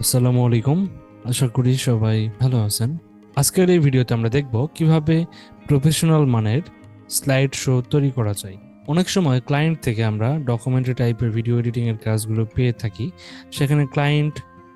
আসসালামু আলাইকুম। আশা করি সবাই ভালো আছেন। আজকের এই ভিডিওতে আমরা দেখব কিভাবে প্রফেশনাল মানের স্লাইড শো তৈরি করা যায়। অনেক সময় ক্লায়েন্ট থেকে আমরা ডকুমেন্টারি টাইপের ভিডিও এডিটিং এর কাজগুলো পেয়ে থাকি। সেখানে ক্লায়েন্ট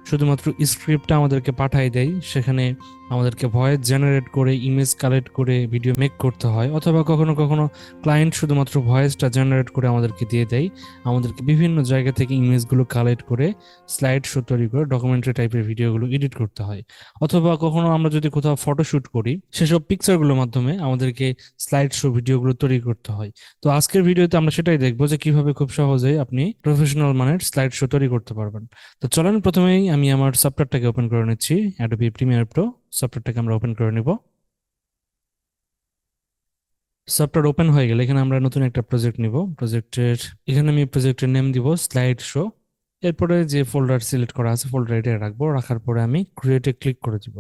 শুধুমাত্র স্ক্রিপ্টটা আমাদেরকে পাঠিয়ে দেয়, সেখানে আমাদেরকে ভয়েস জেনারেট করে ইমেজ কালেক্ট করে ভিডিও মেক করতে হয়, অথবা কখনো কখনো ক্লায়েন্ট শুধুমাত্র ভয়েসটা জেনারেট করে আমাদেরকে দিয়ে দেয়। আমাদেরকে বিভিন্ন জায়গা থেকে ইমেজগুলো কালেক্ট করে স্লাইড শো তৈরি করে ডকুমেন্টারি টাইপের ভিডিওগুলো এডিট করতে হয়। অথবা কখনো আমরা যদি কোথাও ফটোশুট করি, সেসব পিকচারগুলোর মাধ্যমে আমাদেরকে স্লাইড শো ভিডিওগুলো তৈরি করতে হয়। তো আজকের ভিডিওতে আমরা সেটাই দেখবো যে কিভাবে খুব সহজেই আপনি প্রফেশনাল মানের স্লাইড শো তৈরি করতে পারবেন। তো চলেন, প্রথমেই আমি আমার সফটওয়্যারটাকে ওপেন করে নিচ্ছি। অ্যাডোবি প্রিমিয়ার প্রো সফটওয়্যারটাকে আমরা ওপেন করে নিব। সফটওয়্যার ওপেন হয়ে গেলে এখানে আমরা নতুন একটা প্রজেক্ট নিব। এখানে আমি প্রজেক্টের নেম দিব স্লাইড শো। এরপরে যে ফোল্ডার সিলেক্ট করা আছে ফোল্ডার এটা রাখবো। রাখার পরে আমি ক্রিয়েটে ক্লিক করে দিব।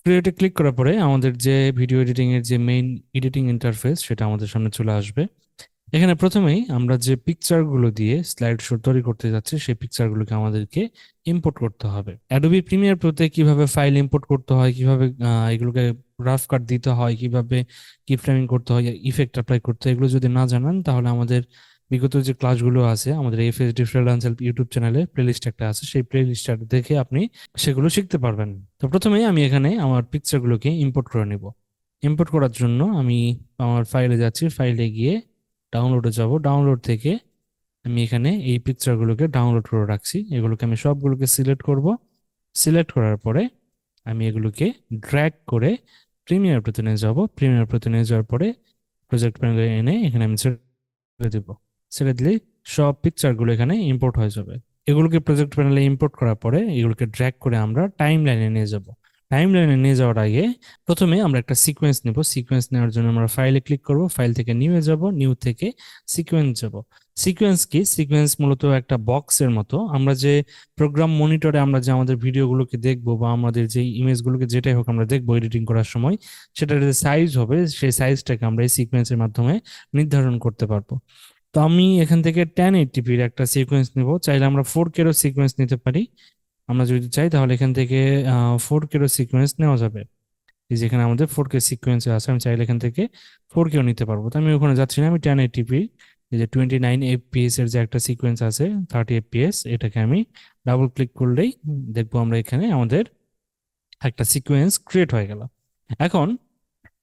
ক্রিয়েটে ক্লিক করার পরে আমাদের যে ভিডিও এডিটিং এর যে মেইন এডিটিং ইন্টারফেস সেটা আমাদের সামনে চলে আসবে। এখানে প্রথমেই আমরা যে পিকচারগুলো দিয়ে স্লাইড শো তৈরি করতে যাচ্ছি সেই পিকচারগুলোকে আমাদেরকে ইম্পোর্ট করতে হবে। অ্যাডোবি প্রিমিয়ার প্রোতে কিভাবে ফাইল ইম্পোর্ট করতে হয়, কিভাবে এগুলোকে রাফ কাট দিতে হয়, কিভাবে কি ফ্রেমিং করতে হয়, ইফেক্ট অ্যাপ্লাই করতে হয়, এগুলো যদি না জানান তাহলে আমাদের বিগত যে ক্লাসগুলো আছে আমাদের এফএসডি ফ্রিল্যান্সার ইউটিউব চ্যানেলে প্লেলিস্ট একটা আছে, সেই প্লেলিস্টটা দেখে আপনি সেগুলো শিখতে পারবেন। তো প্রথমেই আমি এখানে আমার পিকচারগুলোকে ইম্পোর্ট করে নিব। ইম্পোর্ট করার জন্য আমি আমার ফাইলে যাচ্ছি, ফাইলে গিয়ে ডাউনলোডে যাব। ডাউনলোড থেকে আমি এখানে এই পিকচারগুলোকে ডাউনলোড করে রাখছি। এগুলোকে আমি সবগুলোকে সিলেক্ট করব। সিলেক্ট করার পরে আমি এগুলোকে ড্র্যাগ করে প্রিমিয়ার প্রোতে নিয়ে যাব। প্রিমিয়ার প্রোতে নিয়ে যাওয়ার পরে প্রজেক্ট প্যানেলে এনে এখানে আমি ছেড়ে দিব। ছেড়ে দিলেই সব পিকচারগুলো এখানে ইম্পোর্ট হয়ে যাবে। এগুলোকে প্রজেক্ট প্যানেলে ইম্পোর্ট করার পরে এগুলোকে ড্র্যাগ করে আমরা টাইম লাইনে নিয়ে যাব। টাইম লাইনে নিয়ে যাওয়ার আগে প্রথমে আমরা একটা সিকোয়েন্স নেব। সিকোয়েন্স নেওয়ার জন্য আমরা ফাইলে ক্লিক করব। ফাইল থেকে নিউয়ে যাব, নিউ থেকে সিকোয়েন্স যাব। সিকোয়েন্স কি? সিকোয়েন্স মূলত একটা বক্সের মতো। আমরা যে প্রোগ্রাম মনিটরে আমরা যে আমাদের ভিডিওগুলোকে দেখবো বা আমাদের যে ইমেজগুলোকে যেটাই হোক আমরা দেখবো এডিটিং করার সময়, সেটার যে সাইজ হবে সেই সাইজটাকে আমরা এই সিকোয়েন্সের মাধ্যমে নির্ধারণ করতে পারবো। তো আমি এখান থেকে 1080p-র একটা সিকোয়েন্স নিব। চাইলে আমরা 4K-রও সিকোয়েন্স নিতে পারি। আমরা যদি চাই তাহলে এখান থেকে 4K-রও সিকোয়েন্স নেওয়া যাবে। এই যেখানে আমাদের 4K সিকোয়েন্স আছে, আমি চাইলে এখান থেকে 4K-ও নিতে পারবো। তো আমি ওখানে যাচ্ছি না, আমি 1080p এই যে 29 fps এর যে একটা সিকোয়েন্স আছে 30 fps, এটাকে আমি ডাবল ক্লিক করলেই দেখবো আমরা এখানে আমাদের একটা সিকোয়েন্স ক্রিয়েট হয়ে গেল। এখন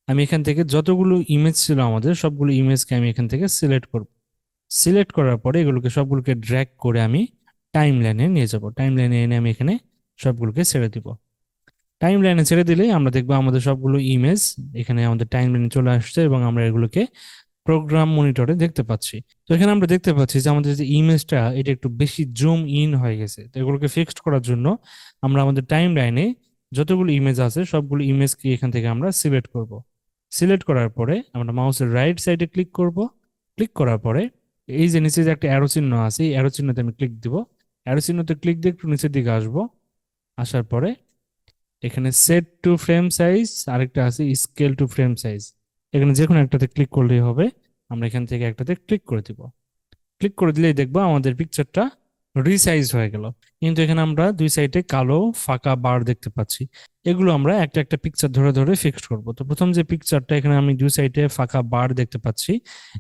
আমি এখান থেকে যতগুলো ইমেজ ছিল আমাদের সবগুলো ইমেজকে আমি এখান থেকে সিলেক্ট করব। সিলেক্ট করার পরে এগুলোকে সবগুলোকে ড্র্যাগ করে আমি টাইম লাইনে নিয়ে যাব। টাইম লাইনে এনে আমি এখানে সবগুলোকে ছেড়ে দিব। টাইম লাইনে ছেড়ে দিলেই আমরা দেখবো আমাদের সবগুলো ইমেজ এখানে আমাদের টাইম লাইনে চলে আসছে এবং আমরা এগুলোকে প্রোগ্রাম মনিটরে দেখতে পাচ্ছি। তো এখানে আমরা দেখতে পাচ্ছি যে আমাদের যে ইমেজটা এটা একটু বেশি জুম ইন হয়ে গেছে। তো এগুলোকে ফিক্সড করার জন্য আমরা আমাদের টাইম লাইনে যতগুলো ইমেজ আছে সবগুলো ইমেজকে এখান থেকে আমরা সিলেক্ট করব। সিলেক্ট করার পরে আমরা মাউসের রাইট সাইডে ক্লিক করব। ক্লিক করার পরে এই যে নিচে যে একটা অ্যারো চিহ্ন আছে এই অ্যারো চিহ্নতে আমি ক্লিক দিব। অ্যারো চিহ্নতে ক্লিক দিয়ে একটু নিচের দিকে আসবো। আসার পরে এখানে সেট টু ফ্রেম সাইজ, আরেকটা আছে স্কেল টু ফ্রেম সাইজ। এখানে যে কোনো একটাতে ক্লিক করলেই হবে। আমরা এখান থেকে একটাতে ক্লিক করে দিব। ক্লিক করে দিলেই দেখবো আমাদের পিকচারটা রিসাইজ হয়ে গেল। কিন্তু এখানে আমরা দুই সাইডে কালো ফাঁকা বার দেখতে পাচ্ছি। এগুলো আমরা একটা একটা পিকচার ধরে ধরে ফিক্সড করব। তো প্রথম যে পিকচারটা এখানে আমি দুই সাইডে ফাঁকা বার দেখতে পাচ্ছি,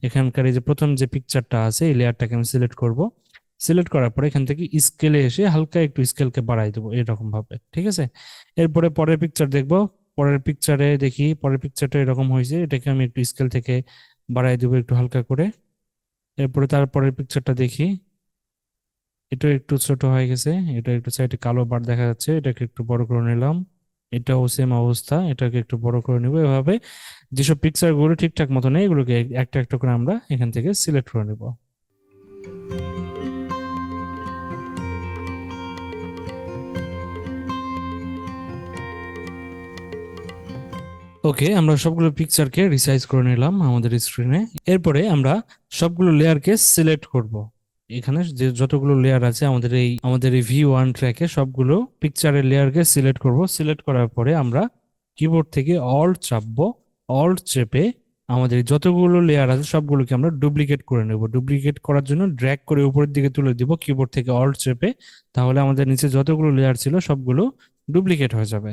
এখানকার এই যে প্রথম যে পিকচারটা আছে এই লেয়ারটাকে আমি সিলেক্ট করব। সিলেক্ট করার পরে এখান থেকে স্কেলে এসে হালকা একটু স্কেলকে বাড়াই দেবো এরকম ভাবে, ঠিক আছে? এরপরে পরের পিকচার দেখবো। পরের পিকচারে দেখি পরের পিকচারটা এরকম হয়েছে, এটাকে আমি একটু স্কেল থেকে বাড়াই দেবো একটু হালকা করে। এরপরে তারপরের পিকচারটা দেখি, এটা একটু ছোট হয়ে গেছে, এটা একটু সাইডে কালো বার দেখা যাচ্ছে, এটাকে একটু বড় করে নিলাম। এটাও সেম অবস্থা, এটাকে একটু বড় করে নিব। এভাবে যেসব পিকচার গুলো ঠিকঠাক মতো নেই এগুলোকে একটা একটা করে আমরা এখান থেকে সিলেক্ট করে নিব। ওকে, আমরা সবগুলো পিকচারকে রিসাইজ করে নিলাম আমাদের স্ক্রিনে। এরপরে আমরা সবগুলো লেয়ারকে সিলেক্ট করব। এখানে যে যতগুলো লেয়ার আছে আমাদের এই V1 ট্র্যাকে সবগুলো পিকচারের লেয়ারকে সিলেক্ট করব। সিলেক্ট করার পরে আমরা কিবোর্ড থেকে অল্ট চাপবো। অল্ট চেপে আমাদের যতগুলো লেয়ার আছে সবগুলোকে আমরা ডুপ্লিকেট করে নেব। ডুপ্লিকেট করার জন্য ড্র্যাগ করে উপরের দিকে তুলে দিব কিবোর্ড থেকে অল্ট চেপে, তাহলে আমাদের নিচে যতগুলো লেয়ার ছিল সবগুলো ডুপ্লিকেট হয়ে যাবে।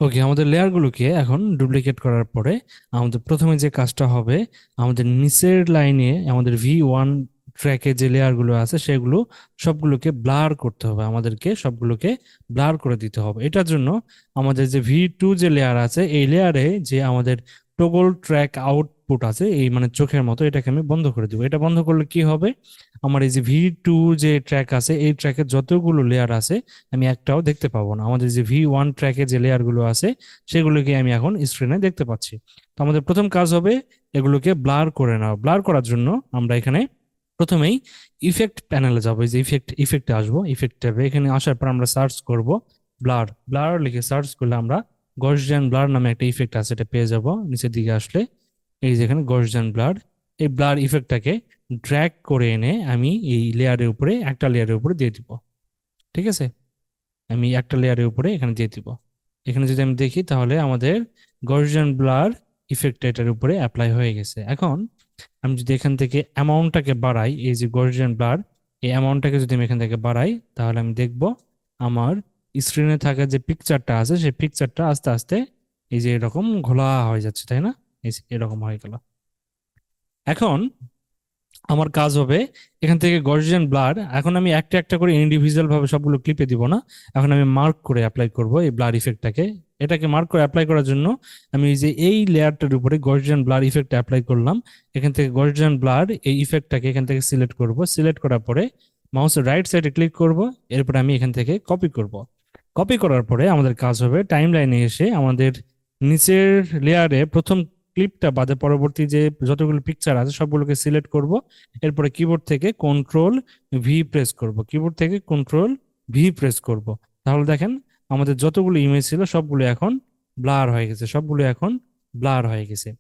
ওকে, আমাদের লেয়ারগুলোকে এখন ডুপ্লিকেট করার পরে আমাদের প্রথমে যে কাজটা হবে, আমাদের নিচের লাইনে আমাদের V1 ট্র্যাকে যে লেয়ারগুলো আছে সেগুলো সবগুলোকে ব্লার করতে হবে, আমাদেরকে সবগুলোকে ব্লার করে দিতে হবে। এটার জন্য আমাদের যে V2 যে লেয়ার আছে এই লেয়ারে যে আমাদের টগল ট্র্যাক আউটপুট আছে, এই মানে চোখের মতো, এটাকে আমি বন্ধ করে দিব। এটা বন্ধ করলে কি হবে, আমার এই যে V2 যে ট্র্যাক আছে এই ট্র্যাকের যতগুলো লেয়ার আছে আমি একটাও দেখতে পাবো না। আমাদের যে V1 ট্র্যাকে যে লেয়ার গুলো আছে সেগুলোকে আমি এখন স্ক্রিনে দেখতে পাচ্ছি। তো আমাদের প্রথম কাজ হবে এগুলোকে ব্লার করে নেওয়া। ব্লার করার জন্য আমরা এখানে প্রথমেই ইফেক্ট প্যানেলে যাবো, এই যে ইফেক্টে আসবো। ইফেক্ট ট্যাবে এখানে আসার পর আমরা সার্চ করব ব্লার। ব্লার লিখে সার্চ করলে আমরা গসিয়ান ব্লার নামে একটা ইফেক্ট আছে, এটা পেয়ে যাব। নিচের দিকে আসলে এই যে এখানে গসিয়ান ব্লার, এই ব্লার ইফেক্টটাকে ড্র্যাগ করে এনে আমি এই লেয়ারের উপরে, একটা লেয়ারের উপরে দিয়ে দিব। ঠিক আছে, আমি একটা লেয়ারের উপরে এখানে দিয়ে দিব। এখানে যদি আমি দেখি তাহলে আমাদের গসিয়ান ব্লার ইফেক্ট এটার উপরে অ্যাপ্লাই হয়ে গেছে। এখন আমি যদি এখান থেকে অ্যামাউন্টটাকে বাড়াই, এই যে গসিয়ান ব্লার, এই অ্যামাউন্টটাকে যদি আমি এখান থেকে বাড়াই তাহলে আমি দেখব আমার স্ক্রিনে থাকা যে পিকচারটা আছে সেই পিকচারটা আস্তে আস্তে এই যে এরকম ঘোলা হয়ে যাচ্ছে, তাই না? এই যে এরকম হয়ে গেল। এখন আমার কাজ হবে এখান থেকে গসিয়ান ব্লার, এখন আমি একটা একটা করে ইন্ডিভিজুয়াল ভাবে সবগুলো ক্লিপে দিব না, এখন আমি মার্ক করে অ্যাপ্লাই করব এই ব্লার ইফেক্টটাকে। এটাকে মার্ক করে অ্যাপ্লাই করার জন্য আমি এই যে এই লেয়ারটার উপরে গসিয়ান ব্লার ইফেক্ট অ্যাপ্লাই করলাম। এখান থেকে গসিয়ান ব্লার এই ইফেক্টটাকে এখান থেকে সিলেক্ট করব। সিলেক্ট করার পরে মাউসের রাইট সাইডে ক্লিক করব, এরপর আমি এখান থেকে কপি করব। কপি করার পরে আমাদের কাজ হবে টাইম লাইনে এসে আমাদের নিচের লেয়ারে প্রথম ক্লিপটা বাদে পরবর্তী যে যতগুলো পিকচার আছে সবগুলোকে সিলেক্ট করব। এরপরে কিবোর্ড থেকে কন্ট্রোল ভি প্রেস করব, কিবোর্ড থেকে কন্ট্রোল ভি প্রেস করব। তাহলে দেখেন আমাদের যতগুলো ইমেজ ছিল সবগুলো এখন ব্লার হয়ে গেছে, সবগুলো এখন ব্লার হয়ে গেছে।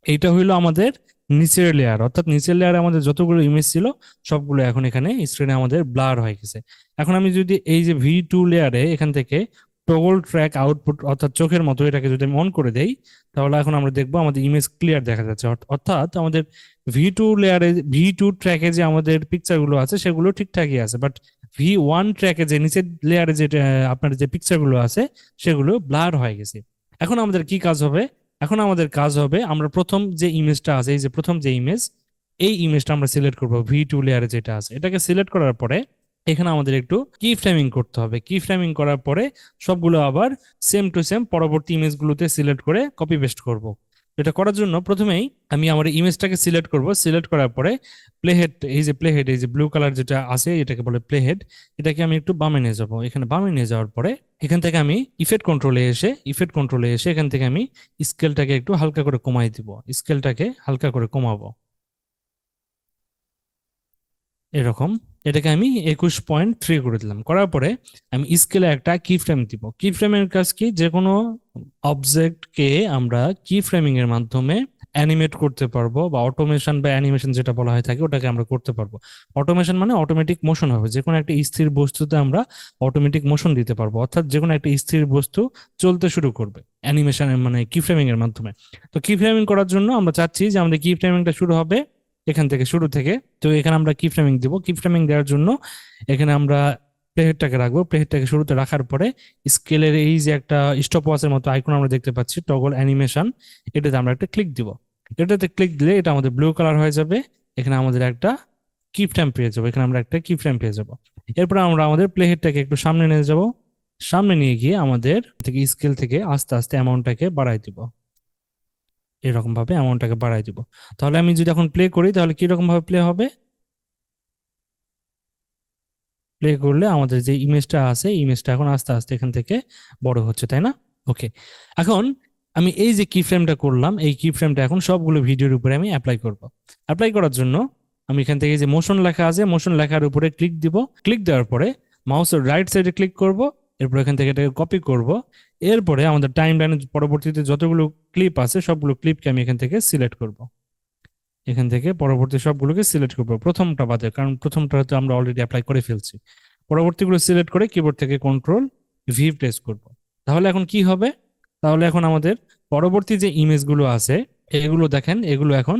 এইটা হইলো আমাদের নিচের লেয়ার, অর্থাৎ নিচের লেয়ারে আমাদের যতগুলো ইমেজ ছিল সবগুলো এখন এখানে স্ক্রিনে আমাদের ব্লার হয়ে গেছে। এখন আমি যদি এই যে V2 লেয়ারে এখান থেকে টগল ট্র্যাক আউটপুট অর্থাৎ চোখের মতো এটাকে যদি আমি অন করে দেই তাহলে এখন আমরা দেখবো আমাদের ইমেজ ক্লিয়ার দেখা যাচ্ছে। অর্থাৎ আমাদের V2 লেয়ারে, V2 ট্র্যাকে যে আমাদের পিকচার গুলো আছে সেগুলো ঠিকঠাকই আছে, বাট V1 ট্র্যাকে যে নিচের লেয়ারে যে আপনার যে পিকচার গুলো আছে সেগুলো ব্লার হয়ে গেছে। এখন আমাদের কি কাজ হবে, এখন আমাদের কাজ হবে আমরা প্রথম যে ইমেজটা আছে, এই যে প্রথম যে ইমেজ, এই ইমেজটা আমরা সিলেক্ট করব। V2 লেয়ারে যেটা আছে এটাকে সিলেক্ট করার পরে এখানে আমাদের একটু কি ফ্রেমিং করতে হবে। কি ফ্রেমিং করার পরে সবগুলো আবার সেম টু সেম পরবর্তী ইমেজগুলোতে সিলেক্ট করে কপি পেস্ট করব। এটা করার জন্য প্রথমেই আমি আমার ইমেজটাকে সিলেক্ট করব। সিলেক্ট করার পরে প্লেহেড, এই যে প্লেহেড, এই যে ব্লু কালার যেটা আছে এটাকে বলে প্লেহেড, এটাকে আমি একটু বামে নিয়ে যাব। এখানে বামে নিয়ে যাওয়ার পরে এখান থেকে আমি ইফেক্ট কন্ট্রোলে এসে এখান থেকে আমি স্কেলটাকে একটু হালকা করে কমাই দিব। স্কেলটাকে হালকা করে কমাবো এরকম। এটাকে আমি 21.3 করে দিলাম। করার পরে আমি স্কেলে একটা কি ফ্রেম দিব। কি ফ্রেমের কাজ কি, যে কোনো অবজেক্টকে আমরা কি ফ্রেমিং এর মাধ্যমে অ্যানিমেট করতে পারবো, বা অটোমেশন বা অ্যানিমেশন যেটা বলা হয় থাকে ওটাকে আমরা করতে পারবো। অটোমেশন মানে অটোমেটিক মোশন হবে, যে কোনো একটা স্থির বস্তুতে আমরা অটোমেটিক মোশন দিতে পারবো, অর্থাৎ যে কোনো একটা স্থির বস্তু চলতে শুরু করবে অ্যানিমেশন মানে কি ফ্রেমিং এর মাধ্যমে। তো কি ফ্রেমিং করার জন্য আমরা চাচ্ছি যে আমাদের কি ফ্রেমিংটা শুরু হবে এখান থেকে, শুরু থেকে। তো এখানে আমরা কি ফ্রেমিং দিব। কি ফ্রেমিং দেওয়ার জন্য এখানে আমরা প্লেহেডটাকে রাখবো। প্লেহেডটাকে শুরুতে রাখার পরে স্কেলের এই যে একটা স্টপ ওয়াচের মতো আইকন আমরা দেখতে পাচ্ছি টগল অ্যানিমেশন, এটাতে আমরা একটা ক্লিক দিব। এটাতে ক্লিক দিলে এটা আমাদের ব্লু কালার হয়ে যাবে। এখানে আমাদের একটা কি ফ্রেম পেয়ে যাবো, এখানে আমরা একটা কি ফ্রেম পেয়ে যাবো। এরপর আমরা আমাদের প্লেহেডটাকে একটু সামনে নিয়ে যাব। সামনে নিয়ে গিয়ে আমাদের থেকে স্কেল থেকে আস্তে আস্তে অ্যামাউন্টটাকে বাড়াই দিব, এরকম ভাবে অ্যামাউন্টটাকে বাড়াই দিব। তাহলে আমি যদি এখন প্লে করি তাহলে কিরকম ভাবে প্লে হবে, প্লে করলে আমাদের যে ইমেজটা আছে ইমেজটা এখন আস্তে আস্তে এখান থেকে বড় হচ্ছে, তাই না? ওকে, এখন আমি এই যে কি ফ্রেমটা করলাম এই কি ফ্রেমটা এখন সবগুলো ভিডিওর উপরে আমি অ্যাপ্লাই করব। অ্যাপ্লাই করার জন্য আমি এখান থেকে যে মোশন লেখা আছে মোশন লেখার উপরে ক্লিক দিব। ক্লিক দেওয়ার পরে মাউসের রাইট সাইডে ক্লিক করব, এরপর এখান থেকে এটাকে কপি করব। এরপরে আমাদের টাইম লাইনে পরবর্তীতে যতগুলো ক্লিপ আছে সবগুলো ক্লিপকে আমি এখান থেকে সিলেক্ট করব। এখান থেকে পরবর্তী সবগুলোকে সিলেক্ট করবো প্রথমটা বাদে, কারণ প্রথমটা হয়তো আমরা অলরেডি অ্যাপ্লাই করে ফেলছি। পরবর্তীগুলো সিলেক্ট করে কিবোর্ড থেকে কন্ট্রোল ভি প্রেস করব। তাহলে এখন কি হবে, তাহলে এখন আমাদের পরবর্তী যে ইমেজগুলো আছে এগুলো দেখেন, এগুলো এখন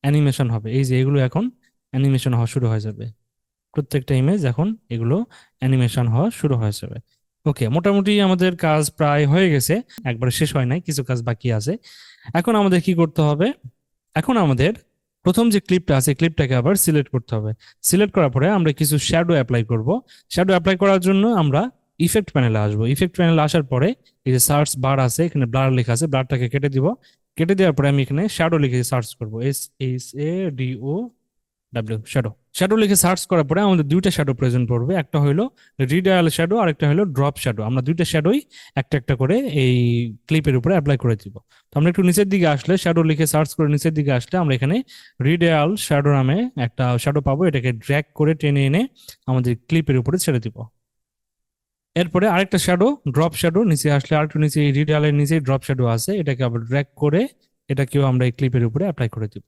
অ্যানিমেশন হবে, এই যে এগুলো এখন অ্যানিমেশন হওয়া শুরু হয়ে যাবে। প্রত্যেকটা ইমেজ এখন এগুলো অ্যানিমেশন হওয়া শুরু হয়ে যাবে। ওকে, মোটামুটি আমাদের কাজ প্রায় হয়ে গেছে, একবারে শেষ হয় নাই, কিছু কাজ বাকি আছে। এখন আমাদের কি করতে হবে? এখন আমাদের প্রথম যে ক্লিপটা আছে, ক্লিপটাকে আবার সিলেক্ট করতে হবে। সিলেক্ট করার পরে আমরা কিছু শ্যাডো অ্যাপ্লাই করব। শ্যাডো অ্যাপ্লাই করার জন্য আমরা ইফেক্ট প্যানেলে আসবো। ইফেক্ট প্যানেলে আসার পরে এই যে সার্চ বার আছে, এখানে ব্লার লেখা আছে, ব্লারটাকে কেটে দিব। কেটে দেওয়ার পরে আমি এখানে শ্যাডো লিখে সার্চ করবো, SHADO, শ্যাডো। শ্যাডো লিখে সার্চ করার পরে আমাদের দুইটা শ্যাডো প্রয়োজন পড়বে, একটা হলো রিডায়াল শ্যাডো আর একটা হলো ড্রপ শ্যাডো। আমরা দুইটা শ্যাডোই একটা একটা করে এই ক্লিপের উপরে অ্যাপ্লাই করে দিব। তো আমরা একটু নিচের দিকে আসলে, শ্যাডো লিখে সার্চ করে নিচের দিকে আসলে আমরা এখানে রিডায়াল শ্যাডো নামে একটা শ্যাডো পাবো। এটাকে ড্র্যাগ করে টেনে এনে আমাদের ক্লিপের উপরে ছেড়ে দিব। এরপরে আরেকটা শ্যাডো, ড্রপ শ্যাডো, নিচে আসলে আরেকটু নিচে রিডায়ালের নিচে ড্রপ শ্যাডো আছে, এটাকে আবার ড্র্যাগ করে এটাকেও আমরা এই ক্লিপের উপরে অ্যাপ্লাই করে দিব।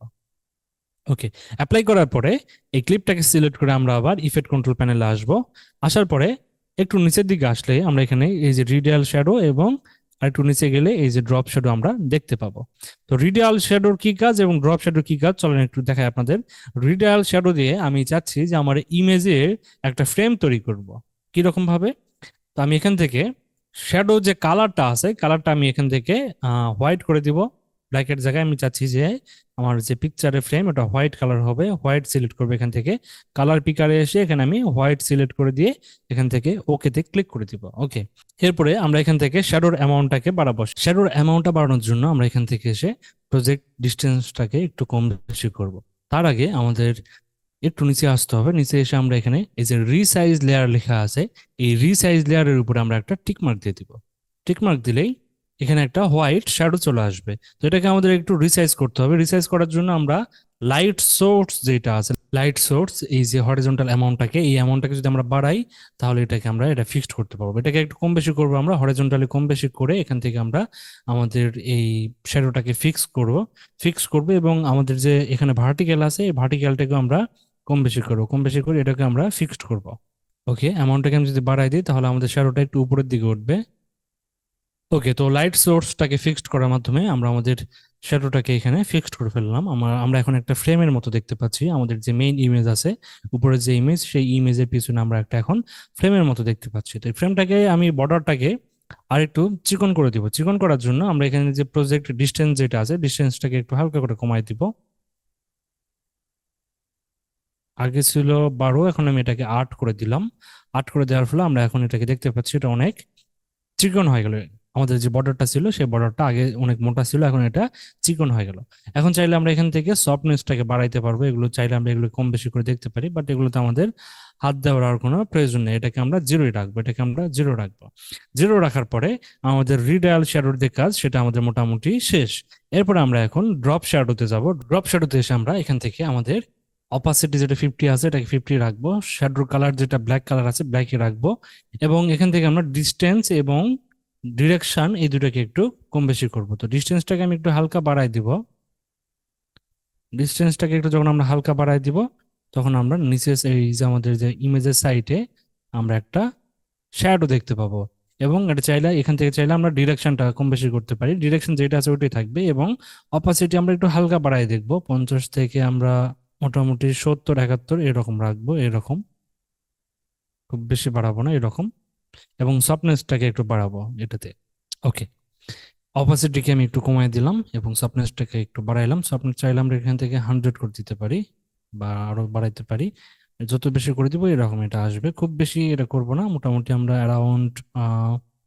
ওকে, অ্যাপ্লাই করার পরে এই ক্লিপটাকে সিলেক্ট করে আমরা আবার ইফেক্ট কন্ট্রোল প্যানেলে আসব। আসার পরে একটু নিচের দিকে আসলে আমরা এখানে এই যে রিডিয়াল শ্যাডো এবং আরেকটু নিচে গেলে এই যে ড্রপ শ্যাডো আমরা দেখতে পাবো। তো রিডিয়াল শ্যাডোর কি কাজ এবং ড্রপ শ্যাডোর কি কাজ চলেন একটু দেখাই আপনাদের। রিডিয়াল শ্যাডো দিয়ে আমি চাচ্ছি যে আমার ইমেজের একটা ফ্রেম তৈরি করব। কিরকম ভাবে? তো আমি এখান থেকে শ্যাডো যে কালারটা আছে, কালারটা আমি এখান থেকে হোয়াইট করে দিব। ব্ল্যাকের জায়গায় আমি চাচ্ছি যে আমার যে পিকচারের ফ্রেম ওটা হোয়াইট কালার হবে, হোয়াইট সিলেক্ট করবে এখান থেকে। কালার পিকারে এসে এখানে আমি হোয়াইট সিলেক্ট করে দিয়ে এখান থেকে ওকেতে ক্লিক করে দিব। ওকে, এরপরে আমরা এখান থেকে শ্যাডোর অ্যামাউন্টটাকে বাড়াবো। শ্যাডোর অ্যামাউন্টটা বাড়ানোর জন্য আমরা এখান থেকে এসে প্রজেক্ট ডিস্টেন্সটাকে একটু কম বেশি করব। তার আগে আমাদের একটু নিচে আসতে হবে। নিচে এসে আমরা এখানে এই যে রিসাইজ লেয়ার লেখা আছে, এই রিসাইজ লেয়ারের উপরে আমরা একটা টিক মার্ক দিয়ে দিব। টিক মার্ক দিলেই এখানে একটা হোয়াইট শ্যাডো চলে আসবে। তো এটাকে আমাদের একটু রিসাইজ করতে হবে। রিসাইজ করার জন্য আমরা লাইট সোর্স যেটা আছে, লাইট সোর্স, এই যে হরিজন্টাল অ্যামাউন্টটাকে, এই অ্যামাউন্টটাকে যদি আমরা বাড়াই তাহলে এটাকে আমরা এটা ফিক্সড করতে পারবো। এটাকে একটু কম বেশি করবো, আমরা হরিজন্টালি কম বেশি করে এখান থেকে আমরা আমাদের এই শ্যাডোটাকে ফিক্স করবো এবং আমাদের যে এখানে ভার্টিক্যাল আছে, এই ভার্টিক্যালটাকে আমরা কম বেশি করবো, কম বেশি করে এটাকে আমরা ফিক্সড করব। ওকে, অ্যামাউন্টটাকে আমি যদি বাড়াই দিই তাহলে আমাদের শ্যাডোটা একটু উপরের দিকে উঠবে। ওকে, তো লাইট সোর্সটাকে ফিক্সড করার মাধ্যমে আমরা আমাদের শ্যাডোটাকে এখানে ফিক্সড করে ফেললাম। আমরা এখন একটা ফ্রেমের মতো দেখতে পাচ্ছি। আমাদের যে মেইন ইমেজ আছে, উপরে যে ইমেজ, সেই ইমেজের পিছনে আমরা একটা এখন ফ্রেমের মতো দেখতে পাচ্ছি। তো এই ফ্রেমটাকে আমি বর্ডারটাকে আর একটু চিকন করে দিব। চিকন করার জন্য আমরা এখানে যে প্রজেক্ট ডিস্টেন্স যেটা আছে, ডিস্টেন্সটাকে একটু হালকা করে কমাই দিব। আগে ছিল 12, এখন আমি এটাকে 8 করে দিলাম। 8 করে দেওয়ার ফলে আমরা এখন এটাকে দেখতে পাচ্ছি এটা অনেক চিকন হয়ে গেল। আমাদের যে বর্ডারটা ছিল সেই বর্ডারটা আগে অনেক মোটা ছিল, এখন এটা চিকন হয়ে গেল। এখন চাইলে আমরা এখান থেকে সফটনেসটাকে বাড়াইতে পারবো। এগুলো চাইলে আমরা এগুলো কম বেশি করে দেখতে পারি, বাট এগুলোতে আমাদের হাত দেওয়ার আর কোনো প্রয়োজন নেই। এটাকে আমরা জিরোই রাখবো, এটাকে আমরা জিরো রাখবো। জিরো রাখার পরে আমাদের রিডায়াল শ্যাডোর যে কাজ সেটা আমাদের মোটামুটি শেষ। এরপরে আমরা এখন ড্রপ শ্যাডোতে যাব। ড্রপ শ্যাডোতে এসে আমরা এখান থেকে আমাদের অপাসিটি যেটা 50 আছে এটাকে 50 রাখবো। শ্যাডোর কালার যেটা ব্ল্যাক কালার আছে ব্ল্যাকই রাখবো। এবং এখান থেকে আমরা ডিস্টেন্স এবং ডিরেকশন এই দুটাকে একটু কম বেশি করব। তো ডিস্টেন্সটাকে আমি একটু হালকা বাড়াই দিব। ডিস্টেন্সটাকে একটু যখন আমরা হালকা বাড়াই দিব তখন আমরা নিচে এই যে আমাদের যে ইমেজের সাইটে আমরা একটা শ্যাডো দেখতে পাবো। এবং এটা চাইলে এখান থেকে চাইলে আমরা ডিরেকশনটা কম বেশি করতে পারি। ডিরেকশন যেটা আছে ওইটাই থাকবে এবং অপাসিটি আমরা একটু হালকা বাড়াই দেখবো। 50 থেকে আমরা মোটামুটি 70-71 এরকম রাখবো, এরকম, খুব বেশি বাড়াবো না, এরকম। এবং সফটনেসটাকে একটু বাড়াবো এটাতে। ওকে, অপাসিটিকে আমি একটু কমাই দিলাম এবং সফটনেসটাকে একটু বাড়াইলাম। সফটনেস চাইলে আমরা এখান থেকে 100 করে দিতে পারি বা আরো বাড়াইতে পারি। যত বেশি করে দিব এরকম এটা আসবে। খুব বেশি এটা করব না, মোটামুটি আমরা অ্যারাউন্ড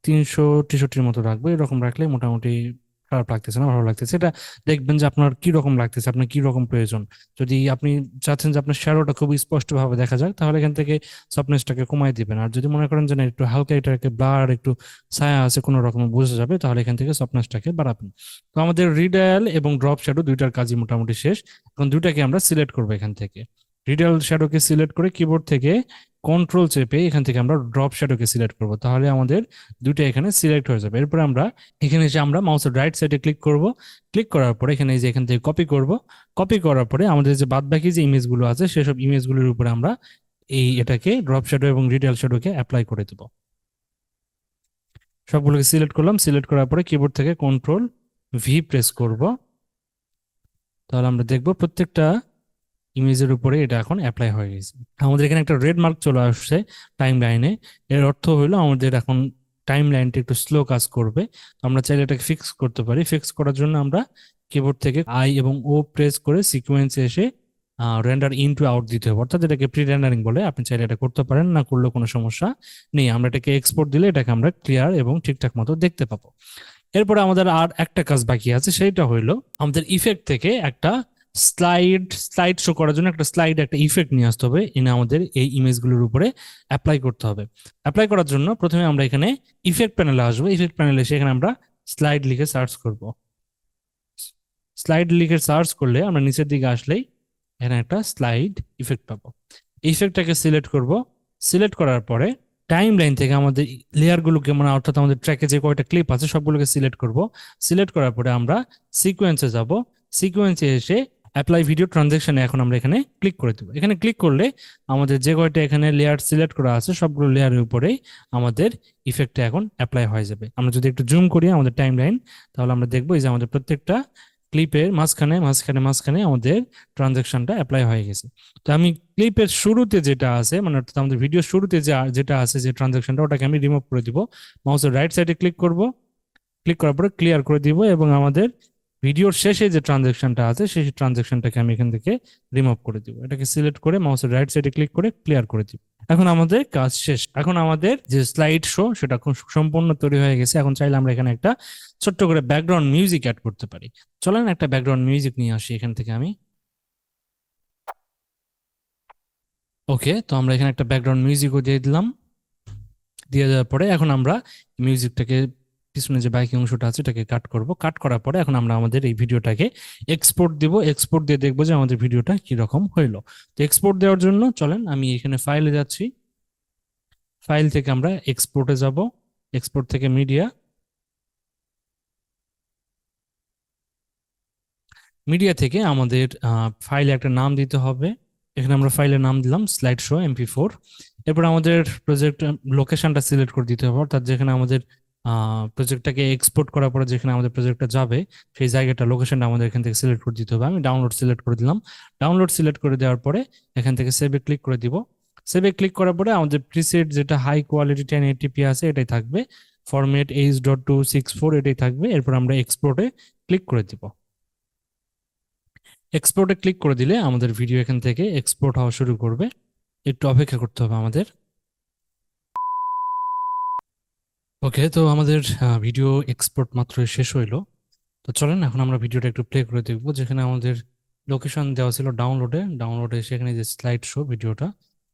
363 মতো রাখবো। এরকম রাখলে মোটামুটি খারাপ লাগতেছে না, ভালো লাগতেছে। এটা দেখবেন যে আপনার কি রকম লাগতেছে, আপনার কি রকম প্রয়োজন। যদি আপনি চাচ্ছেন যে আপনার শ্যাডোটা খুব স্পষ্ট ভাবে দেখা যাক তাহলে এখান থেকে সফটনেসটাকে কমাই দিবেন। আর যদি মনে করেন যে না একটু হালকা এটাকে ব্লার, একটু ছায়া আছে কোনো রকম বোঝা যাবে, তাহলে এখান থেকে সফটনেসটাকে বাড়াবেন। তো আমাদের রিডায়াল এবং ড্রপ শ্যাডো দুইটার কাজই মোটামুটি শেষ। এখন দুইটাকে আমরা সিলেক্ট করবো এখান থেকে। রিডায়াল শ্যাডোকে সিলেক্ট করে কিবোর্ড থেকে কন্ট্রোল চেপে এখান থেকে আমরা ড্রপ শ্যাডোকে সিলেক্ট করব। তাহলে আমাদের দুইটা এখানে সিলেক্ট হয়ে যাবে। এরপর আমরা এখানে এসে আমরা মাউসের রাইট সাইডে ক্লিক করব। ক্লিক করার পরে এখানে এই যে এখান থেকে কপি করব। কপি করার পরে আমাদের যে বাদবাকি যে ইমেজগুলো আছে সেসব ইমেজগুলোর উপরে আমরা এটাকে ড্রপ শ্যাডো এবং রিডায়াল শ্যাডোকে অ্যাপ্লাই করে দেব। সবগুলোকে সিলেক্ট করলাম। সিলেক্ট করার পরে কিবোর্ড থেকে কন্ট্রোল ভি প্রেস করব। তাহলে আমরা দেখবো প্রত্যেকটা ইমেজের উপরে এটা এখন অ্যাপ্লাই হয়ে গেছে। আমাদের এখানে একটা রেড মার্ক চলে আসছে টাইম লাইনে। এর অর্থ হলো আমাদের এখন টাইম লাইনটা একটু স্লো কাজ করবে। আমরা চাইলে এটাকে ফিক্স করতে পারি। ফিক্স করার জন্য আমরা কিবোর্ড থেকে আই এবং ও প্রেস করে সিকোয়েন্সে এসে রেন্ডার ইন টু আউট দিতে হবে, অর্থাৎ এটাকে প্রি রেন্ডারিং বলে। আপনি চাইলে এটা করতে পারেন, না করলেও কোনো সমস্যা নেই। আমরা এটাকে এক্সপোর্ট দিলে এটাকে আমরা ক্লিয়ার এবং ঠিকঠাক মতো দেখতে পাবো। এরপরে আমাদের আর একটা কাজ বাকি আছে, সেইটা হইলো আমাদের ইফেক্ট থেকে একটা স্লাইড শো করার জন্য একটা ইফেক্ট নিয়ে আসতে হবে, এনে আমাদের এই ইমেজগুলোর উপরে অ্যাপ্লাই করতে হবে। অ্যাপ্লাই করার জন্য প্রথমে আমরা এখানে ইফেক্ট প্যানেলে আসবো। ইফেক্ট প্যানেলে এসে এখানে আমরা স্লাইড লিখে সার্চ করব। স্লাইড লিখে সার্চ করলে আমরা নিচের দিকে আসলেই এখানে একটা স্লাইড ইফেক্ট পাবো। ইফেক্টটাকে সিলেক্ট করব। সিলেক্ট করার পরে টাইম লাইন থেকে আমাদের লেয়ারগুলোকে, মানে অর্থাৎ আমাদের ট্র্যাকে যে কয়টা ক্লিপ আছে সবগুলোকে সিলেক্ট করব। সিলেক্ট করার পরে আমরা সিকোয়েন্সে যাব। সিকোয়েন্সে এসে অ্যাপ্লাই ভিডিও ট্রানজেকশনে এখন আমরা এখানে ক্লিক করে দেবো। এখানে ক্লিক করলে আমাদের যে কয়টা এখানে লেয়ার সিলেক্ট করা আছে সবগুলো লেয়ারের উপরেই আমাদের ইফেক্টটা এখন অ্যাপ্লাই হয়ে যাবে। আমরা যদি একটু জুম করি আমাদের টাইম লাইন, তাহলে আমরা দেখবো যে আমাদের প্রত্যেকটা ক্লিপের মাঝখানে মাঝখানে মাঝখানে আমাদের ট্রানজেকশনটা অ্যাপ্লাই হয়ে গেছে। তো আমি ক্লিপের শুরুতে যেটা আছে, মানে অর্থাৎ আমাদের ভিডিও শুরুতে যেটা আছে যে ট্রানজেকশনটা, ওটাকে আমি রিমুভ করে দিব। মাউসের রাইট সাইডে ক্লিক করব। ক্লিক করার পরে ক্লিয়ার করে দিব, এবং আমাদের ভিডিওর শেষে যে ট্রানজেকশনটা আছে সেই ট্রানজেকশনটাকে আমি এখান থেকে রিমুভ করে দিব। এটাকে সিলেক্ট করে মাউসের রাইট সাইডে ক্লিক করে ক্লিয়ার করে দিব। এখন আমাদের কাজ শেষ। এখন আমাদের যে স্লাইড শো সেটা খুব সম্পূর্ণ তৈরি হয়ে গেছে। এখন চাইলে আমরা এখানে একটা ছোট্ট করে ব্যাকগ্রাউন্ড মিউজিক অ্যাড করতে পারি। চলেন একটা ব্যাকগ্রাউন্ড মিউজিক নিয়ে আসি এখান থেকে আমি। ওকে, তো আমরা এখানে একটা ব্যাকগ্রাউন্ড মিউজিকও দিয়ে দিলাম। দিয়ে দেওয়ার পরে এখন আমরা মিউজিকটাকে, পিছনে যে বাইকিং অংশটা আছে এটাকে কাট করব। কাট করার পরে এখন আমরা আমাদের এই ভিডিওটাকে এক্সপোর্ট দিব। এক্সপোর্ট দিয়ে দেখবো যে আমাদের ভিডিওটা কিরকম হইলো। তো এক্সপোর্ট দেওয়ার জন্য চলেন আমি এখানে ফাইলে যাচ্ছি। ফাইল থেকে আমরা এক্সপোর্টে যাব। এক্সপোর্ট থেকে মিডিয়া, মিডিয়া থেকে আমাদের ফাইলে একটা নাম দিতে হবে। এখানে আমরা ফাইলের নাম দিলাম স্লাইড শো MP4। এরপর আমাদের প্রজেক্ট লোকেশনটা সিলেক্ট করে দিতে হবে, অর্থাৎ যেখানে আমাদের প্রজেক্টটাকে এক্সপোর্ট করার পরে যেখানে আমাদের প্রজেক্টটা যাবে সেই জায়গাটা, লোকেশনটা আমাদের এখান থেকে সিলেক্ট করে দিতে হবে। আমি ডাউনলোড সিলেক্ট করে দিলাম। ডাউনলোড সিলেক্ট করে দেওয়ার পরে এখান থেকে সেভে ক্লিক করে দিব। সেভে ক্লিক করার পরে আমাদের প্রিসেট যেটা হাই কোয়ালিটি 1080p আছে এটাই থাকবে। ফরম্যাট H.264 এটাই থাকবে। এরপর আমরা এক্সপোর্টে ক্লিক করে দিব। এক্সপোর্টে ক্লিক করে দিলে আমাদের ভিডিও এখান থেকে এক্সপোর্ট হওয়া শুরু করবে। একটু অপেক্ষা করতে হবে আমাদের। ওকে, তো আমাদের ভিডিও এক্সপোর্ট মাত্রই শেষ হইলো। তো চলেন এখন আমরা ভিডিওটা একটু প্লে করে দেখবো। যেখানে আমাদের লোকেশন দেওয়া ছিল ডাউনলোডে সেখানে যে স্লাইড শো ভিডিওটা,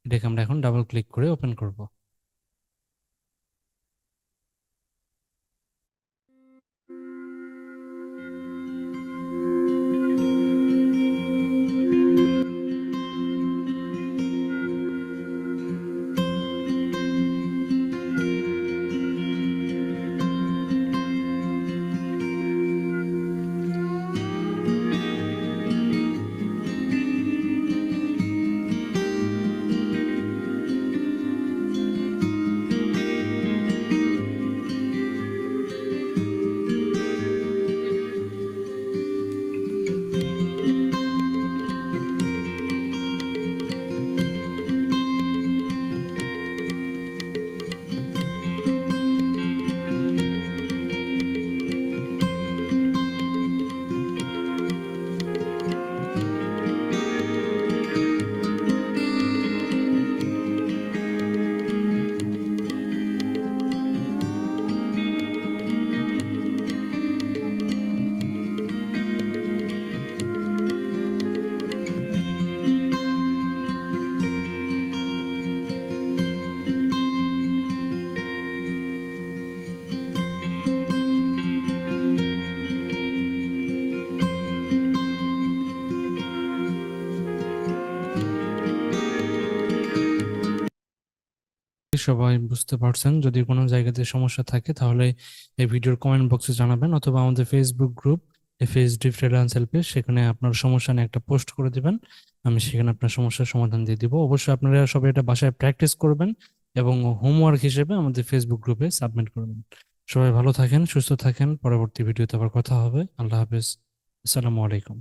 এটাকে আমরা এখন ডাবল ক্লিক করে ওপেন করব। সবাই বুঝতে পারছেন? যদি কোনো জায়গাতে সমস্যা থাকে তাহলে এই ভিডিওর কমেন্ট বক্সে জানাবেন, অথবা আমাদের ফেসবুক গ্রুপ FSD ফ্রিল্যান্স হেল্পে সেখানে আপনার সমস্যা নিয়ে একটা পোস্ট করে দিবেন। আমি সেখানে আপনার সমস্যার সমাধান দিয়ে দিব। অবশ্যই আপনারা সবাই এটা বাসায় প্র্যাকটিস করবেন এবং হোমওয়ার্ক হিসেবে আমাদের ফেসবুক গ্রুপে সাবমিট করবেন। সবাই ভালো থাকেন, সুস্থ থাকেন। পরবর্তী ভিডিওতে আবার কথা হবে। আল্লাহ হাফেজ। আসসালামু আলাইকুম।